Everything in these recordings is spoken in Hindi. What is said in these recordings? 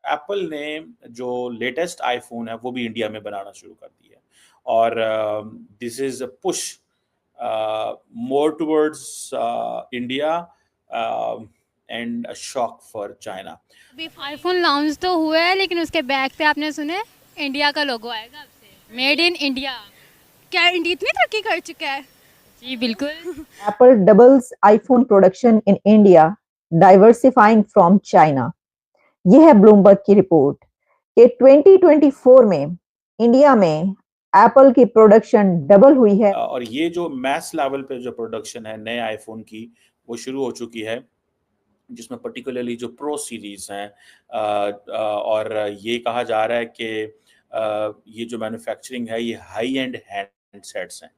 एप्पल ने जो लेटेस्ट आईफोन है वो भी इंडिया में बनाना शुरू कर दी है और this is a push more towards India and a shock for China. अभी आईफोन लॉन्च तो हुआ है लेकिन उसके बैक पे आपने सुने इंडिया का लोगो आएगा आपसे, मेड इन इंडिया। क्या इंडिया इतनी तरक्की कर चुका है? जी बिल्कुल। Apple doubles iPhone production in India, diversifying from China। ये है ब्लूमबर्ग की रिपोर्ट कि 2024 में इंडिया में एप्पल की प्रोडक्शन डबल हुई है। और ये जो मैस लेवल पे जो प्रोडक्शन है नए आईफोन की वो शुरू हो चुकी है, जिसमें पर्टिकुलरली जो प्रो सीरीज हैं और ये कहा जा रहा है कि ये जो मैन्युफैक्चरिंग है ये हाई एंड हैंडसेट्स हैं।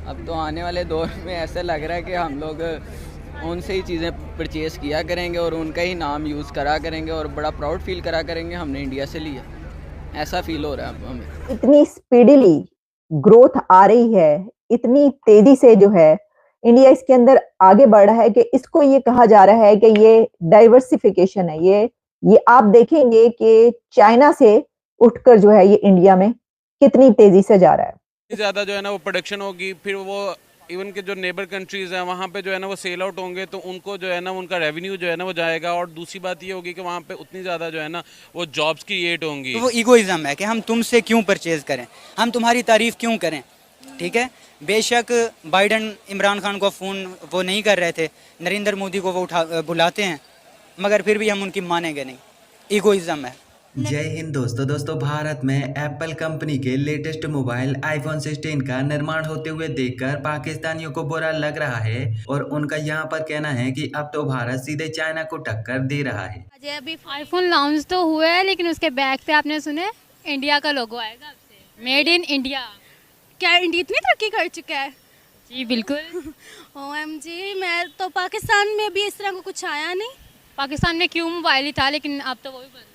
अब तो आने वाले दौर में ऐसा लग रहा है कि हम लोग उनसे ही चीज़ें परचेज़ किया करेंगे और उनका ही नाम यूज़ करा करेंगे और बड़ा प्राउड फील करा करेंगे हमने इंडिया से लिया, ऐसा फील हो रहा है अब हमें। इतनी स्पीडीली ग्रोथ आ रही है, इतनी तेजी से जो है इंडिया इसके अंदर आगे बढ़ रहा है कि इसको ये कहा जा रहा है कि ये डाइवर्सिफिकेशन है। ये आप देखेंगे कि चाइना से उठकर जो है ये इंडिया में कितनी तेजी से जा रहा है। ज़्यादा जो है ना वो प्रोडक्शन होगी, फिर वो इवन के जो नेबर कंट्रीज़ हैं वहाँ पे जो है ना वो सेल आउट होंगे, तो उनको जो है ना उनका रेवेन्यू जो है ना वो जाएगा। और दूसरी बात ये होगी कि वहाँ पे उतनी ज़्यादा जो है ना वो जॉब्स क्रिएट होंगी। तो वो ईगोइज्म है कि हम तुमसे क्यों परचेज करें, हम तुम्हारी तारीफ क्यों करें। ठीक है, बेशक बाइडन इमरान खान को फ़ोन वो नहीं कर रहे थे, नरेंद्र मोदी को वो बुलाते हैं, मगर फिर भी हम उनकी मानेंगे नहीं। ईगोइज्म है। जय हिंद दोस्तों भारत में एप्पल कंपनी के लेटेस्ट मोबाइल आईफोन 16 का निर्माण होते हुए देखकर पाकिस्तानियों को बुरा लग रहा है और उनका यहाँ पर कहना है कि अब तो भारत सीधे चाइना को टक्कर दे रहा है। अभी आईफोन लॉन्च तो हुआ है लेकिन उसके बैक पे आपने सुने इंडिया का लोगो आएगा आपसे, मेड इन इंडिया। क्या इंडिया इतनी तरक्की कर चुका है? जी बिल्कुल। OMG, मैं तो पाकिस्तान में भी इस तरह का कुछ आया नहीं। पाकिस्तान में क्यों मोबाइल ही था लेकिन अब तो वो भी बन रहा है।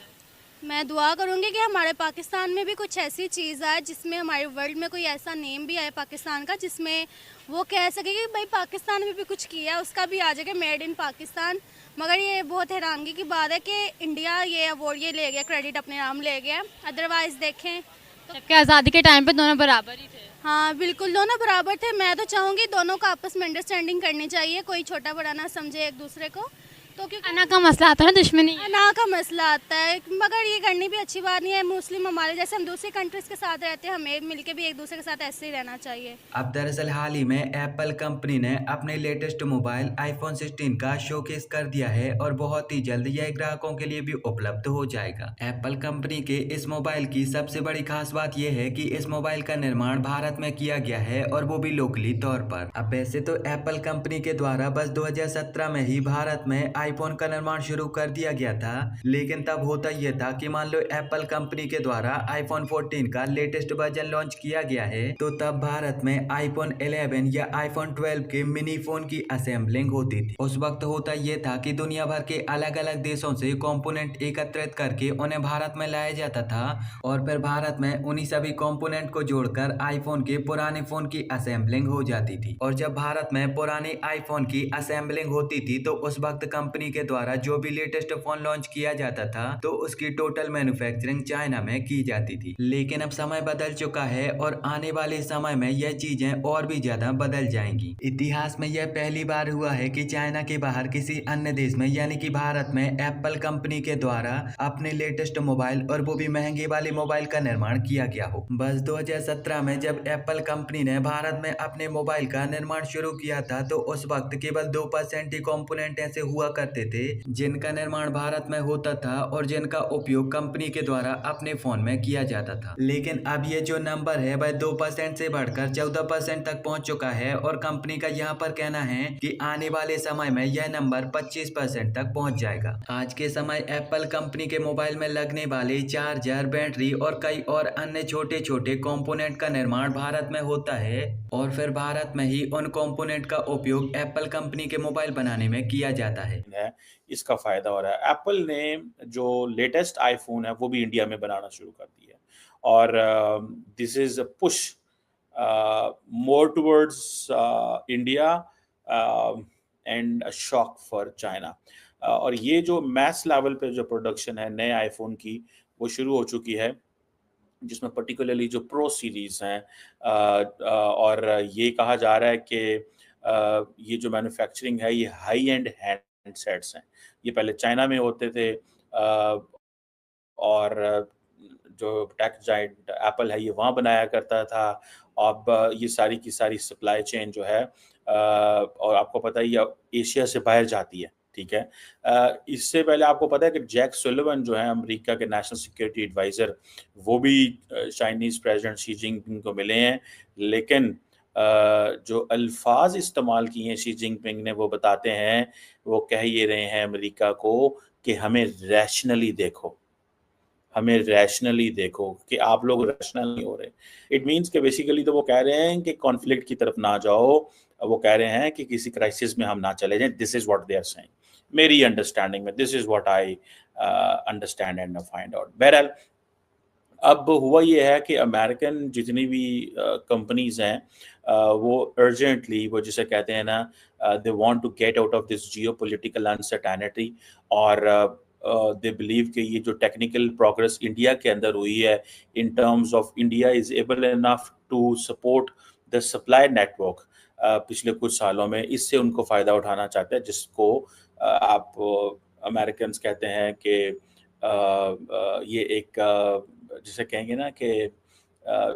मैं दुआ करूंगी कि हमारे पाकिस्तान में भी कुछ ऐसी चीज़ आए जिसमें हमारे वर्ल्ड में कोई ऐसा नेम भी आए पाकिस्तान का, जिसमें वो कह सके कि भाई पाकिस्तान में भी कुछ किया, उसका भी आ जाएगा मेड इन पाकिस्तान। मगर ये बहुत हैरानगी की बात है कि इंडिया ये अवार्ड ये ले गया, क्रेडिट अपने नाम ले गया। अदरवाइज़ देखें जबकि आज़ादी के टाइम पे दोनों बराबर ही थे। हाँ बिल्कुल, दोनों बराबर थे। मैं तो चाहूँगी दोनों को आपस में अंडरस्टैंडिंग करनी चाहिए, कोई छोटा बड़ा ना समझे एक दूसरे को। तो क्योंकि अना का मसला आता है ना, दुश्मनी है। अना का मसला आता है, मगर ये करनी भी अच्छी बात नहीं है। मुस्लिम हमारे जैसे हम दूसरी कंट्रीज के साथ रहते हैं, हमें मिलके भी एक दूसरे के साथ ऐसे ही रहना चाहिए। अब दरअसल हाल ही में एप्पल कंपनी ने अपने लेटेस्ट मोबाइल आईफोन 16 का शोकेस कर दिया है और बहुत ही जल्द यह ग्राहकों के लिए भी उपलब्ध हो जाएगा। एप्पल कंपनी के इस मोबाइल की सबसे बड़ी खास बात यह है कि इस मोबाइल का निर्माण भारत में किया गया है और वो भी लोकली तौर पर। अब वैसे तो एप्पल कंपनी के द्वारा बस 2017 में ही भारत में आईफोन का निर्माण शुरू कर दिया गया था, लेकिन तब होता यह था कि मान लो एप्पल कंपनी के द्वारा आईफोन 14 का लेटेस्ट वर्जन लॉन्च किया गया है, तो तब भारत में आईफोन 11 या आईफोन 12 के मिनी फोन की असेंबलिंग होती थी। उस वक्त होता यह था कि दुनिया भर के अलग अलग देशों से कंपोनेंट एकत्रित करके उन्हें भारत में लाया जाता था और फिर भारत में उन्हीं सभी कंपोनेंट को जोड़कर आईफोन के पुराने फोन की असेंबलिंग हो जाती थी। और जब भारत में पुराने आईफोन की असेंबलिंग होती थी तो उस वक्त कंपनी के द्वारा जो भी लेटेस्ट फोन लॉन्च किया जाता था तो उसकी टोटल मैन्युफैक्चरिंग चाइना में की जाती थी। लेकिन अब समय बदल चुका है और आने वाले समय में यह चीजें और भी ज्यादा बदल जाएंगी। इतिहास में यह पहली बार हुआ है कि चाइना के बाहर किसी अन्य देश में यानी कि भारत में एप्पल कंपनी के द्वारा अपने लेटेस्ट मोबाइल और वो भी महंगे वाले मोबाइल का निर्माण किया गया हो। बस 2017 में जब एप्पल कंपनी ने भारत में अपने मोबाइल का निर्माण शुरू किया था तो उस वक्त केवल 2% ही कंपोनेंट ऐसे हुआ करते थे जिनका निर्माण भारत में होता था और जिनका उपयोग कंपनी के द्वारा अपने फोन में किया जाता था। लेकिन अब ये जो नंबर है वह 2% से बढ़कर 14% तक पहुंच चुका है और कंपनी का यहाँ पर कहना है कि आने वाले समय में यह नंबर 25% तक पहुंच जाएगा। आज के समय एप्पल कंपनी के मोबाइल में लगने वाले चार्जर, बैटरी और कई और अन्य छोटे छोटे कंपोनेंट का निर्माण भारत में होता है और फिर भारत में ही उन कंपोनेंट का उपयोग एप्पल कंपनी के मोबाइल बनाने में किया जाता है। इसका फायदा हो रहा है। एप्पल ने जो लेटेस्ट आईफोन है वो भी इंडिया में बनाना शुरू कर दिया है और this is a push more towards India and a shock for China. और ये जो मैस लेवल पे जो प्रोडक्शन है नए आईफोन की, वो शुरू हो चुकी है, जिसमें पर्टिकुलरली जो प्रो सीरीज़ हैं और ये कहा जा रहा है कि ये जो मैन्युफैक्चरिंग है, ये हाई एंड हैंडसेट्स हैं। ये पहले चाइना में होते थे और जो टेक जायंट एप्पल है, ये वहाँ बनाया करता था। अब ये सारी की सारी सप्लाई चेन जो है और आपको पता ही है एशिया से बाहर जाती है, ठीक है? इससे पहले आपको पता है कि जैक सुलिवन जो है अमेरिका के नेशनल सिक्योरिटी एडवाइज़र, वो भी चाइनीज़ प्रेसिडेंट शी जिनपिंग को मिले हैं। लेकिन जो अल्फाज इस्तेमाल किए हैं शी जिनपिंग ने, वो बताते हैं, वो कह ये रहे हैं अमेरिका को कि हमें रैशनली देखो, हमें रैशनली देखो कि आप लोग रैशनल नहीं हो रहे। इट मीन्स कि बेसिकली तो वो कह रहे हैं कि कॉन्फ्लिक्ट की तरफ ना जाओ, वो कह रहे हैं कि किसी क्राइसिस में हम ना चले जाएं। This is what they are saying, मेरी अंडरस्टैंडिंग में this is what I understand and find out. बहरहाल अब हुआ ये है कि अमेरिकन जितनी भी कंपनीज़ हैं वो अर्जेंटली, वो जिसे कहते हैं ना, they want to get out of this geopolitical uncertainty और दे बिलीव कि ये जो टेक्निकल प्रोग्रेस इंडिया के अंदर हुई है in terms of India is able enough to support the supply network पिछले कुछ सालों में, इससे उनको फ़ायदा उठाना चाहते हैं, जिसको आप अमेरिकन्स कहते हैं कि ये एक जिसे कहेंगे ना कि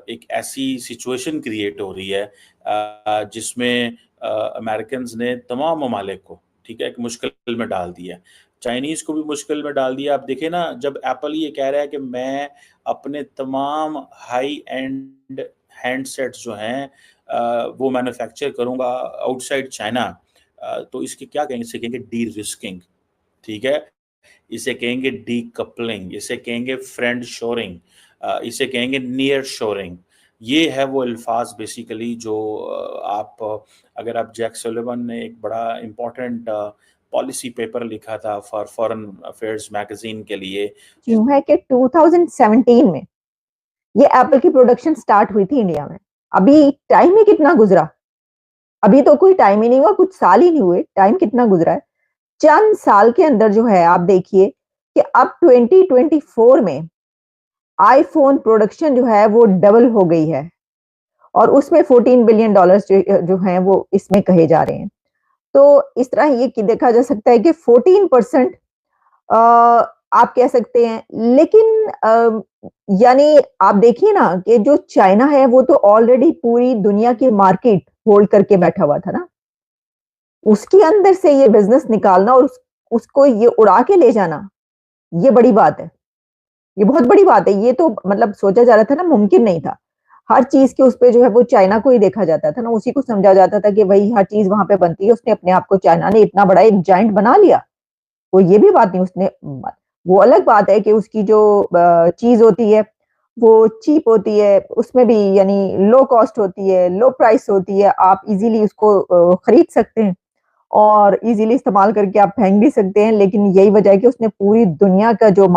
एक ऐसी सिचुएशन क्रिएट हो रही है जिसमें अमेरिकन्स ने तमाम ममालिक को, ठीक है, एक मुश्किल में डाल दिया है। चाइनीज़ को भी मुश्किल में डाल दिया। आप देखें ना, जब एप्पल ये कह रहा है कि मैं अपने तमाम हाई एंड हैंडसेट्स जो हैं वो मैन्युफैक्चर करूँगा आउटसाइड चाइना, तो इसके क्या कहेंगे? इसे कहेंगे डी-रिस्किंग, ठीक है? इसे कहेंगे डीकपलिंग, इसे कहेंगे फ्रेंड शोरिंग, इसे कहेंगे नियर शोरिंग। ये है वो अल्फाज बेसिकली जो अगर आप जैक सुलिवन ने एक बड़ा इम्पोर्टेंट पॉलिसी पेपर लिखा था फॉर फॉरेन अफेयर्स मैगजीन के लिए। यूं है कि 2017 में ये एप्पल की प्रोडक्शन स्टार्ट हुई थी इंडिया में। अभी टाइम ही कितना गुजरा, अभी तो कोई टाइम ही नहीं हुआ, कुछ साल ही नहीं हुए, टाइम कितना गुजरा है। चंद साल के अंदर जो है आप देखिए कि अब 2024 में आईफोन प्रोडक्शन जो है वो डबल हो गई है और उसमें $14 बिलियन जो हैं वो इसमें कहे जा रहे हैं। तो इस तरह ये कि देखा जा सकता है कि 14% आप कह सकते हैं, लेकिन यानी आप देखिए ना कि जो चाइना है वो तो ऑलरेडी पूरी दुनिया की मार्केट होल्ड करके बैठा हुआ था ना, उसके अंदर से ये बिजनेस निकालना और उसको ये उड़ा के ले जाना, ये बड़ी बात है, ये बहुत बड़ी बात है। ये तो मतलब सोचा जा रहा था ना, मुमकिन नहीं था। हर चीज के उस पे जो है वो चाइना को ही देखा जाता था ना, उसी को समझा जाता था कि भाई हर चीज वहां पे बनती है। उसने अपने आप को, चाइना ने इतना बड़ा एक जाइंट बना लिया, वो ये भी बात नहीं उसने, वो अलग बात है कि उसकी जो चीज होती है वो चीप होती है, उसमें भी यानी लो कॉस्ट होती है, लो प्राइस होती है, आप इजीली उसको खरीद सकते हैं और इजीली इस्तेमाल करके आप फेंक भी सकते हैं। लेकिन यही वजह है कि उसने पूरी दुनिया का जो